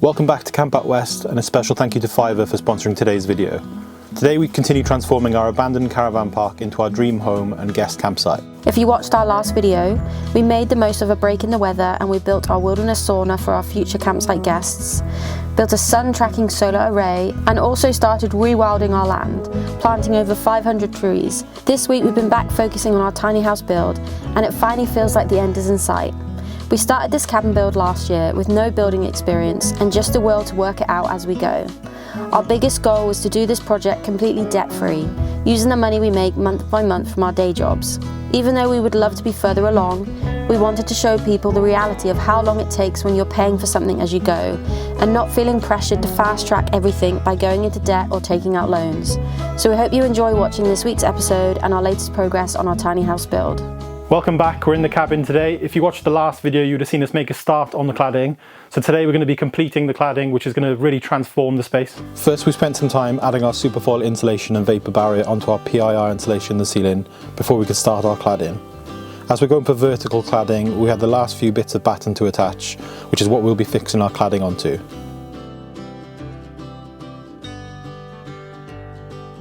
Welcome back to Camp Out West, and a special thank you to Fiverr for sponsoring today's video. Today we continue transforming our abandoned caravan park into our dream home and guest campsite. If you watched our last video, we made the most of a break in the weather and we built our wilderness sauna for our future campsite guests, built a sun tracking solar array, and also started rewilding our land, planting over 500 trees. This week we've been back focusing on our tiny house build, and it finally feels like the end is in sight. We started this cabin build last year with no building experience and just the will to work it out as we go. Our biggest goal was to do this project completely debt-free, using the money we make month by month from our day jobs. Even though we would love to be further along, we wanted to show people the reality of how long it takes when you're paying for something as you go, and not feeling pressured to fast-track everything by going into debt or taking out loans. So we hope you enjoy watching this week's episode and our latest progress on our tiny house build. Welcome back, we're in the cabin today. If you watched the last video, you'd have seen us make a start on the cladding. So today we're going to be completing the cladding, which is going to really transform the space. First, we spent some time adding our superfoil insulation and vapor barrier onto our PIR insulation in the ceiling before we could start our cladding. As we're going for vertical cladding, we had the last few bits of batten to attach, which is what we'll be fixing our cladding onto.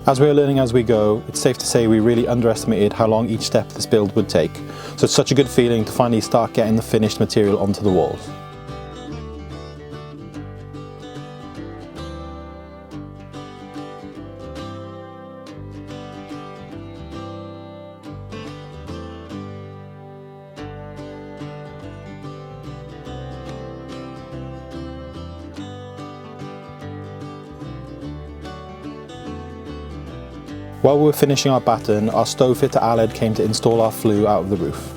As we are learning as we go, it's safe to say we really underestimated how long each step of this build would take. So it's such a good feeling to finally start getting the finished material onto the walls. While we were finishing our batten, our stove fitter Aled came to install our flue out of the roof.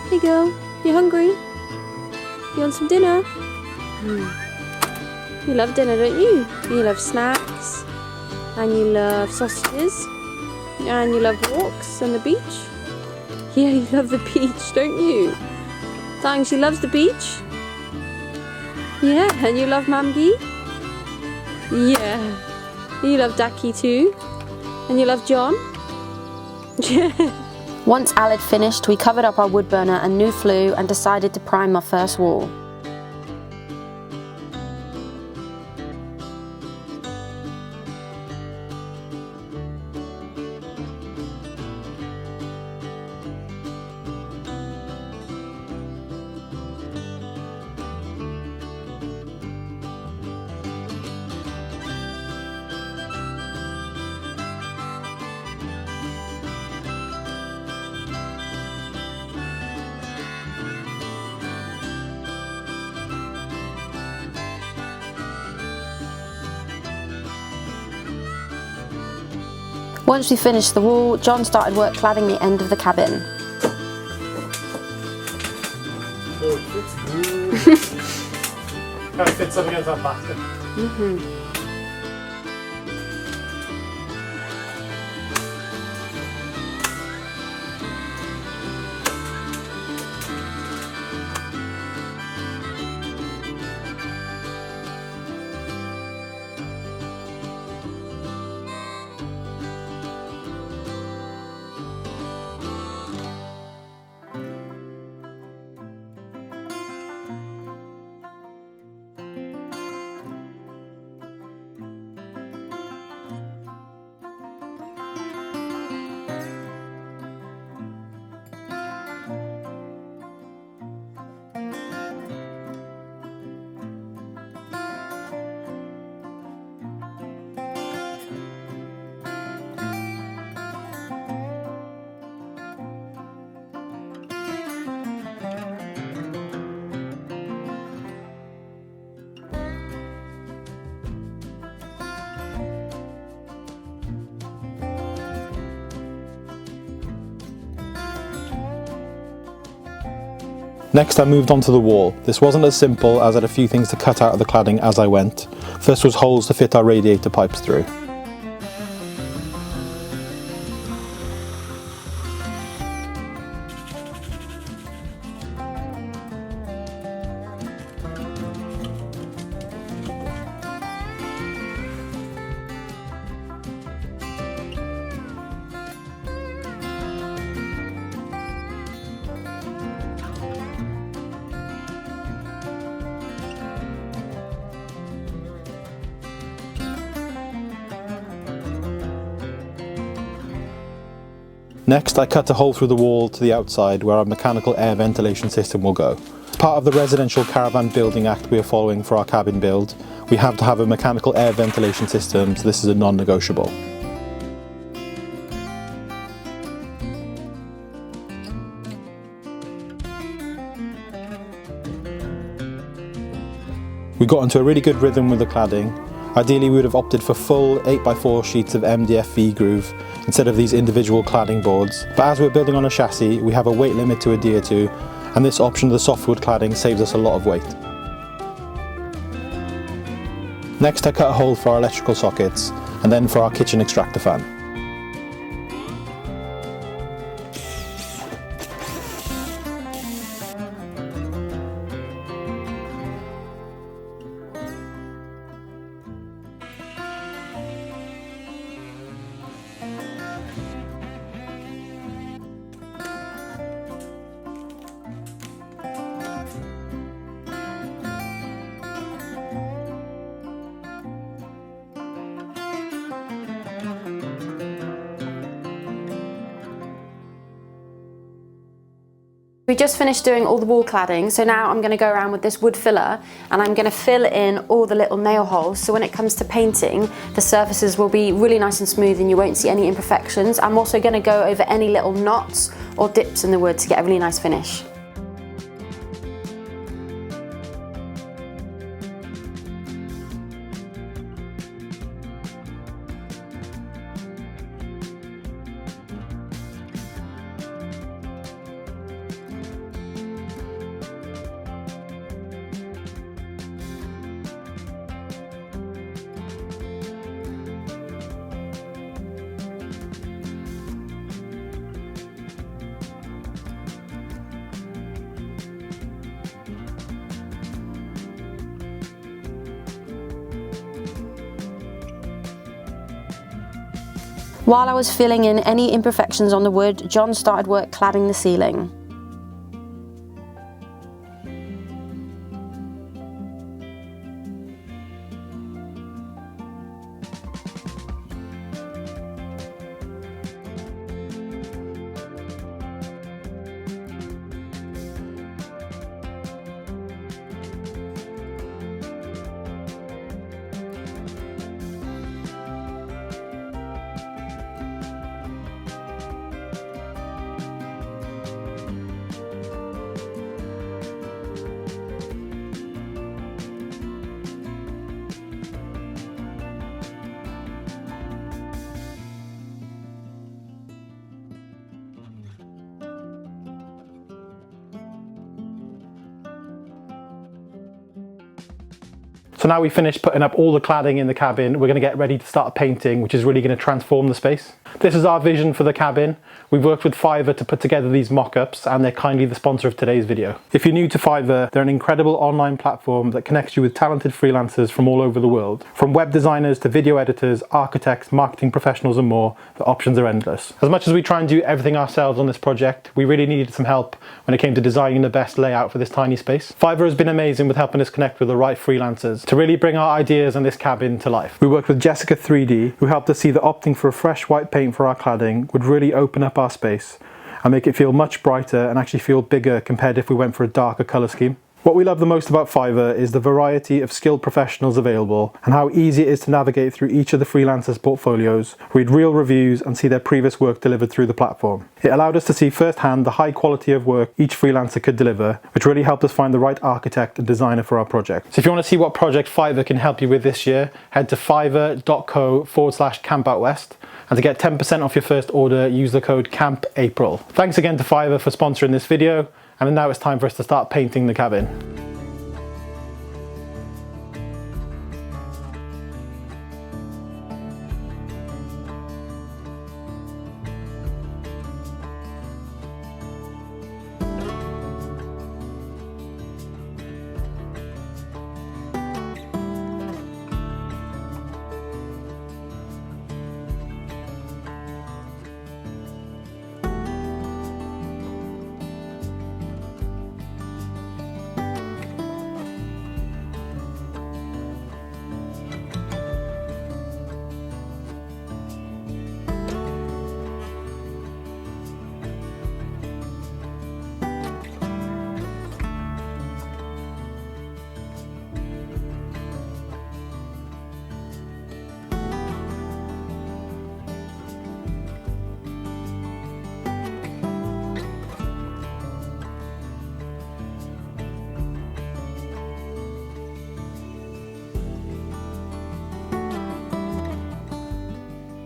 Hey girl, you hungry? You want some dinner? You love dinner, don't you? You love snacks, and you love sausages, and you love walks and the beach. Yeah, you love the beach, don't you? Darling, she loves the beach. Yeah, and you love Mamgi? Yeah. You love Daki too? And you love John? Yeah. Once Aled finished, we covered up our wood burner and new flue and decided to prime our first wall. Once we finished the wall, John started work cladding the end of the cabin. Kind of fits up against that basket. Next I moved on to the wall. This wasn't as simple as I had a few things to cut out of the cladding as I went. First was holes to fit our radiator pipes through. Next, I cut a hole through the wall to the outside where our mechanical air ventilation system will go. As part of the Residential Caravan Building Act we are following for our cabin build, we have to have a mechanical air ventilation system, so this is a non-negotiable. We got into a really good rhythm with the cladding. Ideally we would have opted for full 8x4 sheets of MDF V-groove instead of these individual cladding boards, but as we're building on a chassis we have a weight limit to adhere to, and this option of the softwood cladding saves us a lot of weight. Next I cut a hole for our electrical sockets and then for our kitchen extractor fan. We just finished doing all the wall cladding, so now I'm going to go around with this wood filler and I'm going to fill in all the little nail holes, so when it comes to painting the surfaces will be really nice and smooth and you won't see any imperfections. I'm also going to go over any little knots or dips in the wood to get a really nice finish. While I was filling in any imperfections on the wood, John started work cladding the ceiling. So now we've finished putting up all the cladding in the cabin, we're going to get ready to start painting, which is really going to transform the space. This is our vision for the cabin. We've worked with Fiverr to put together these mock-ups and they're kindly the sponsor of today's video. If you're new to Fiverr, they're an incredible online platform that connects you with talented freelancers from all over the world. From web designers to video editors, architects, marketing professionals and more, the options are endless. As much as we try and do everything ourselves on this project, we really needed some help when it came to designing the best layout for this tiny space. Fiverr has been amazing with helping us connect with the right freelancers to really bring our ideas on this cabin to life. We worked with Jessica 3D, who helped us see that opting for a fresh white paint for our cladding would really open up our space and make it feel much brighter and actually feel bigger compared if we went for a darker colour scheme. What we love the most about Fiverr is the variety of skilled professionals available and how easy it is to navigate through each of the freelancers' portfolios, read real reviews and see their previous work delivered through the platform. It allowed us to see firsthand the high quality of work each freelancer could deliver, which really helped us find the right architect and designer for our project. So if you want to see what project Fiverr can help you with this year, head to fiverr.co/CampoutWest. And to get 10% off your first order, use the code CAMPAPRIL. Thanks again to Fiverr for sponsoring this video, And now it's time for us to start painting the cabin.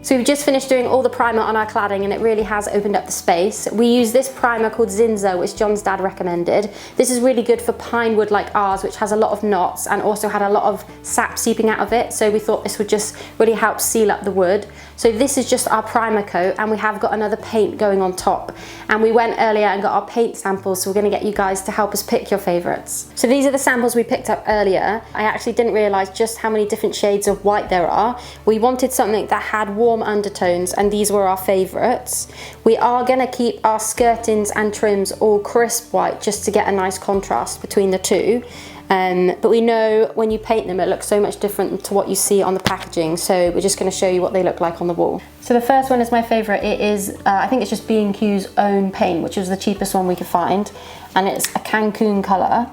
So we've just finished doing all the primer on our cladding and it really has opened up the space. We use this primer called Zinza, which John's dad recommended. This is really good for pine wood like ours, which has a lot of knots and also had a lot of sap seeping out of it. So we thought this would just really help seal up the wood. So this is just our primer coat, and we have got another paint going on top. And we went earlier and got our paint samples, so we're going to get you guys to help us pick your favourites. So these are the samples we picked up earlier. I actually didn't realise just how many different shades of white there are. We wanted something that had warm undertones, and these were our favourites. We are going to keep our skirtings and trims all crisp white just to get a nice contrast between the two. But we know when you paint them it looks so much different to what you see on the packaging, so we're just going to show you what they look like on the wall. So the first one is my favourite. It is, I think it's just B&Q's own paint, which was the cheapest one we could find, and it's a Cancun colour,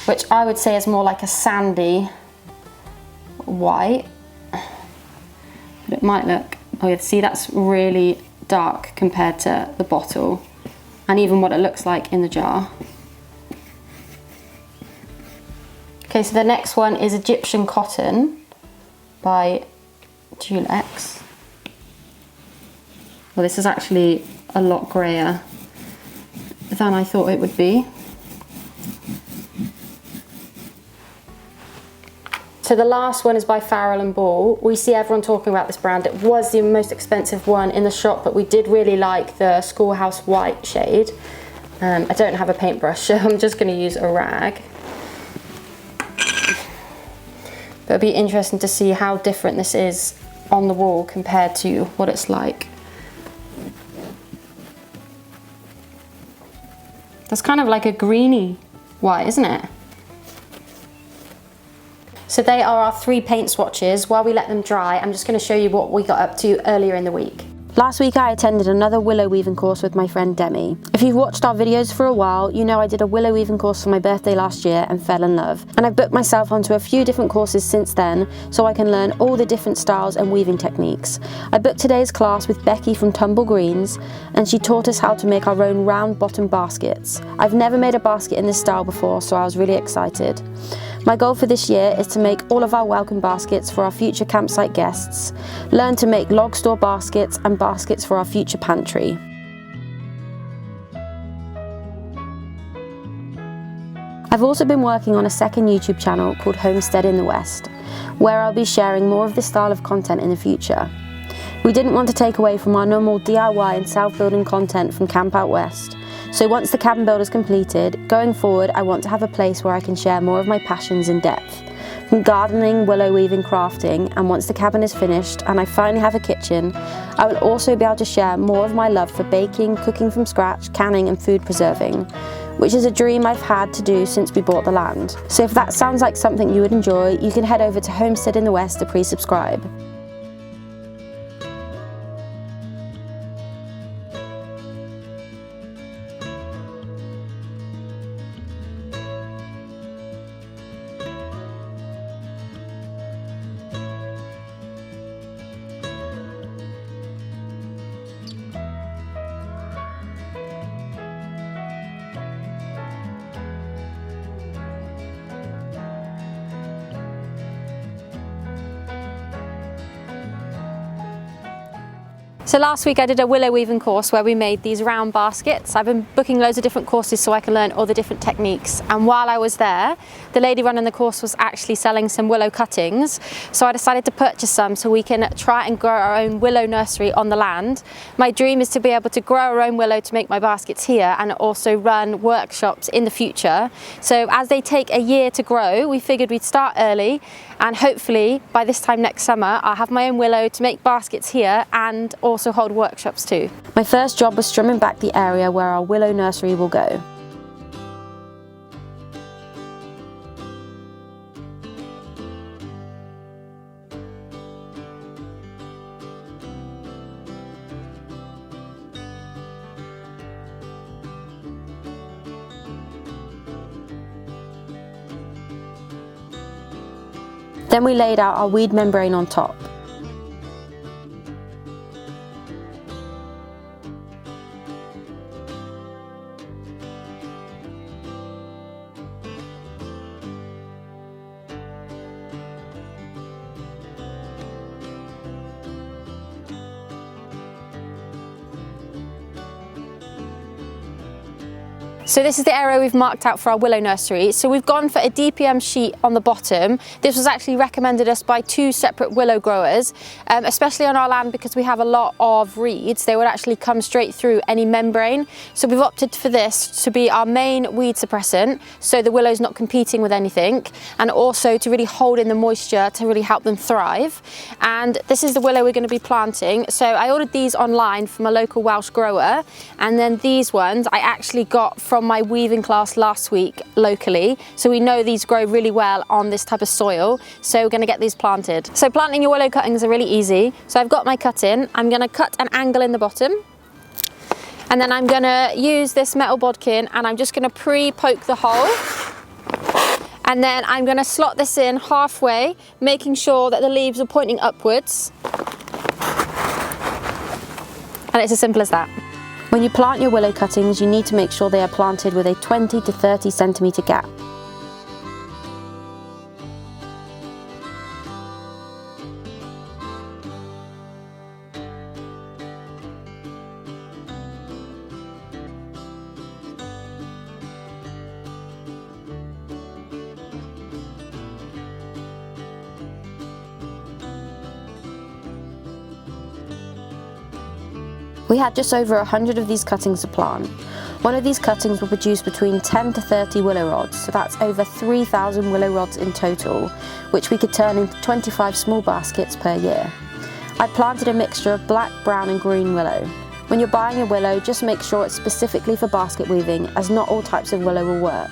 which I would say is more like a sandy white. But it might look, oh yeah, see that's really dark compared to the bottle, and even what it looks like in the jar. Okay, so the next one is Egyptian Cotton by Dulex. Well, this is actually a lot grayer than I thought it would be. So the last one is by Farrell & Ball. We see everyone talking about this brand. It was the most expensive one in the shop, but we did really like the Schoolhouse White shade. I don't have a paintbrush, so I'm just going to use a rag. But it'll be interesting to see how different this is on the wall compared to what it's like. That's kind of like a greeny white, isn't it? So they are our 3 paint swatches. While we let them dry, I'm just going to show you what we got up to earlier in the week. Last week I attended another willow weaving course with my friend Demi. If you've watched our videos for a while, you know I did a willow weaving course for my birthday last year and fell in love. And I've booked myself onto a few different courses since then, so I can learn all the different styles and weaving techniques. I booked today's class with Becky from Tumble Greens, and she taught us how to make our own round bottom baskets. I've never made a basket in this style before, so I was really excited. My goal for this year is to make all of our welcome baskets for our future campsite guests, learn to make log store baskets and baskets for our future pantry. I've also been working on a second YouTube channel called Homestead in the West, where I'll be sharing more of this style of content in the future. We didn't want to take away from our normal DIY and self-building content from Camp Out West. So once the cabin build is completed, going forward I want to have a place where I can share more of my passions in depth. From gardening, willow weaving, crafting, and once the cabin is finished and I finally have a kitchen, I will also be able to share more of my love for baking, cooking from scratch, canning and food preserving, which is a dream I've had to do since we bought the land. So if that sounds like something you would enjoy, you can head over to Homestead in the West to pre-subscribe. So last week I did a willow weaving course where we made these round baskets. I've been booking loads of different courses so I can learn all the different techniques. And while I was there, the lady running the course was actually selling some willow cuttings. So I decided to purchase some so we can try and grow our own willow nursery on the land. My dream is to be able to grow our own willow to make my baskets here and also run workshops in the future. So as they take a year to grow, we figured we'd start early, and hopefully by this time next summer I'll have my own willow to make baskets here and also hold workshops too. My first job was trimming back the area where our willow nursery will go. Then we laid out our weed membrane on top. So this is the area we've marked out for our willow nursery. So we've gone for a DPM sheet on the bottom. This was actually recommended us by 2 separate willow growers, especially on our land because we have a lot of reeds. They would actually come straight through any membrane. So we've opted for this to be our main weed suppressant, so the willow's not competing with anything, and also to really hold in the moisture to really help them thrive. And this is the willow we're going to be planting. So I ordered these online from a local Welsh grower, and then these ones I actually got from my weaving class last week locally, so we know these grow really well on this type of soil, so we're going to get these planted. So planting your willow cuttings are really easy. So I've got my cutting. I'm going to cut an angle in the bottom, and then I'm going to use this metal bodkin and I'm just going to pre-poke the hole, and then I'm going to slot this in halfway, making sure that the leaves are pointing upwards, and it's as simple as that. When you plant your willow cuttings, you need to make sure they are planted with a 20 to 30 centimetre gap. We had just over 100 of these cuttings to plant. One of these cuttings will produce between 10 to 30 willow rods, so that's over 3,000 willow rods in total, which we could turn into 25 small baskets per year. I planted a mixture of black, brown and green willow. When you're buying a willow, just make sure it's specifically for basket weaving, as not all types of willow will work.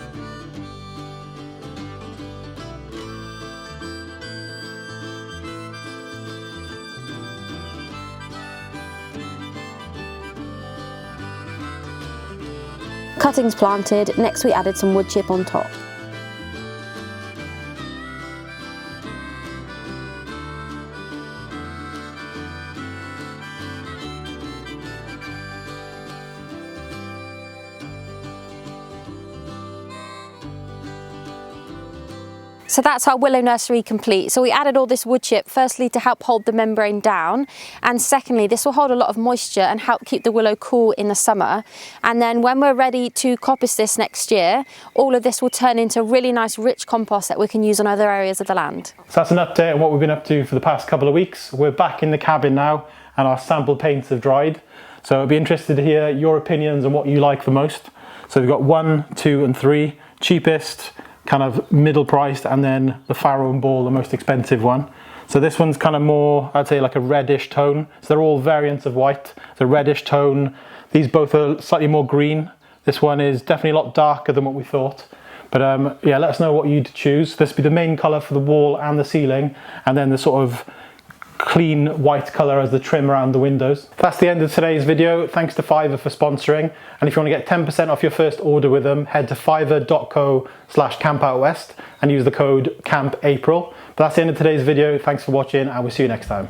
Cuttings planted, next we added some wood chip on top. So that's our willow nursery complete. So we added all this wood chip, firstly to help hold the membrane down, and secondly this will hold a lot of moisture and help keep the willow cool in the summer. And then when we're ready to coppice this next year, all of this will turn into really nice rich compost that we can use on other areas of the land. So that's an update on what we've been up to for the past couple of weeks. We're back in the cabin now and our sample paints have dried. So I'd be interested to hear your opinions on what you like the most. So we've got 1, 2 and 3, cheapest, kind of middle priced, and then the Farrow and Ball, the most expensive one. So this one's kind of more, I'd say, like a reddish tone. So they're all variants of white. So reddish tone. These both are slightly more green. This one is definitely a lot darker than what we thought. But yeah, let us know what you'd choose. This would be the main colour for the wall and the ceiling, and then the sort of clean white colour as the trim around the windows. That's the end of today's video. Thanks to Fiverr for sponsoring, and if you want to get 10% off your first order with them, head to fiverr.co/CampoutWest and use the code CAMPAPRIL. But that's the end of today's video. Thanks for watching and we'll see you next time.